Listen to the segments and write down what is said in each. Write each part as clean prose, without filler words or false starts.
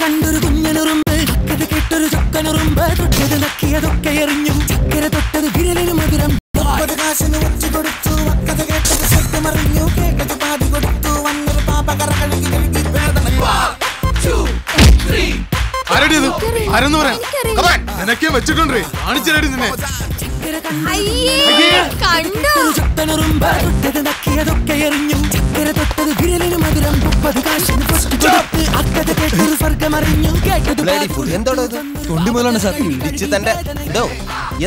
കണ്ടൊരു കുഞ്ഞനുറുമ്പ് ഇത് കേട്ടൊരു ചൊക്കനുറുമ്പ് തൊട്ടത് നക്കിയതൊക്കെ എറിഞ്ഞു ചക്കര തൊട്ടത് വിരലിന് മധുരം കാശിന് വെച്ചു കൊടുത്തു അക്കഥ കേട്ടത് സത്യമറിഞ്ഞു കേട്ടത് പാതി കൊടുത്തു വന്നൊരു പാപ കറകളി നിനക്കെ വെച്ചിട്ടുണ്ടേ കാണിച്ചേടി നിന്നെ ചൊക്കനുറുമ്പ് തൊട്ടത് നക്കിയതൊക്കെ എറിഞ്ഞു ചക്കര തൊട്ടത് വിരലിന് മധുരം 30 കാശിന് കൊടുത്ത് അക്കഥ കേട്ടൊരു സ്വർഗമറിഞ്ഞു കേട്ടത് തൊണ്ടി മുതലാണ് സാർ ഇടിച്ച് തന്റെ ഇതോ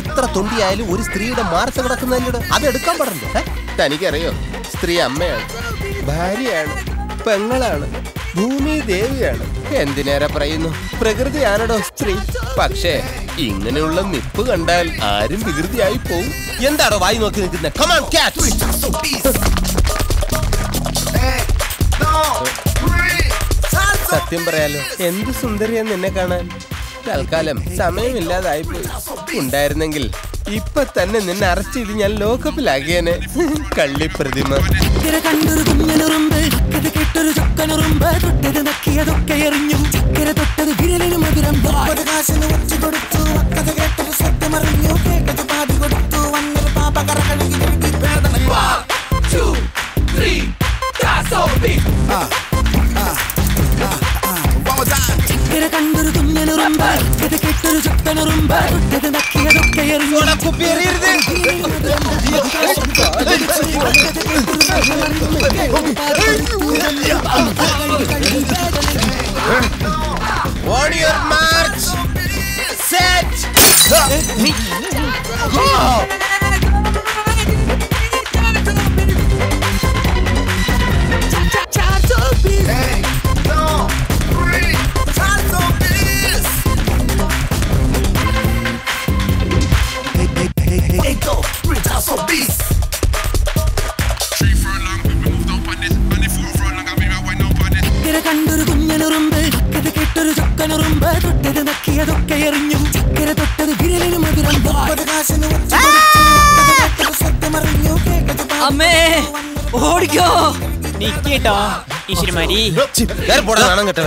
എത്ര തൊണ്ടിയായാലും ഒരു സ്ത്രീയുടെ മാർച്ച കിടക്കുന്നതിലൂടെ അത് എടുക്കാൻ പാടുണ്ടോ? തനിക്കറിയോ സ്ത്രീ അമ്മയാണ്, ഭാര്യയാണ്, പെങ്ങളാണ്, ഭൂമി ദേവിയാണ്. എന്തിനേറെ പറയുന്നു, പ്രകൃതിയാണോ സ്ത്രീ. പക്ഷേ ഇങ്ങനെയുള്ള നിപ്പ് കണ്ടാൽ ആരും വികൃതിയായി പോവും. എന്താണോ വായി നോക്കി നിൽക്കുന്നത്? സത്യം പറയാലോ, എന്ത് സുന്ദരിയാ നിന്നെ കാണാൻ. തൽക്കാലം സമയമില്ലാതായിപ്പോയി. ഉണ്ടായിരുന്നെങ്കിൽ ഇപ്പൊ തന്നെ നിന്നെ അറസ്റ്റ് ചെയ്ത് ഞാൻ ലോക്കപ്പിലാക്കിയേനെ. കള്ളി പ്രതിമ. കണ്ടൊരു കുഞ്ഞനുറുമ്പ് ഇത് കേട്ടൊരു ചൊക്കനുറുമ്പ് തൊട്ടത് നക്കിയതൊക്കെ എറിഞ്ഞു ചക്കര തൊട്ടത് വിരലിന് മധുരം കാശിന് വെച്ചു കൊടുത്തു അക്കഥ കേട്ടത് സത്യമറിഞ്ഞു കേട്ടത് പാതി കൊടുത്തു വന്നൊരു പാപ കറകളി ചക്കര കണ്ടൊരു കുഞ്ഞനുറുമ്പ് ഇത് കേട്ടൊരു ചൊക്കനുറുമ്പ് തൊട്ടത് നക്കിയതൊക്കെ എറിഞ്ഞു Warrior march! Set! കണ്ടൊരു കുഞ്ഞനുറുമ്പ് ഇത് കേട്ടൊരു ചൊക്കനുറുമ്പ് തൊട്ടത് നക്കിയതൊക്കെ എറിഞ്ഞു ചക്കര തൊട്ടത് വിരലിന് മധുരം കാശിന് വെച്ചു കൊടുത്തു സത്യമറിഞ്ഞു കേട്ടത് അമ്മേ ഓടിക്കോ നിക്കേട്ടോ ഈശ്വരമാരി കേട്ടോ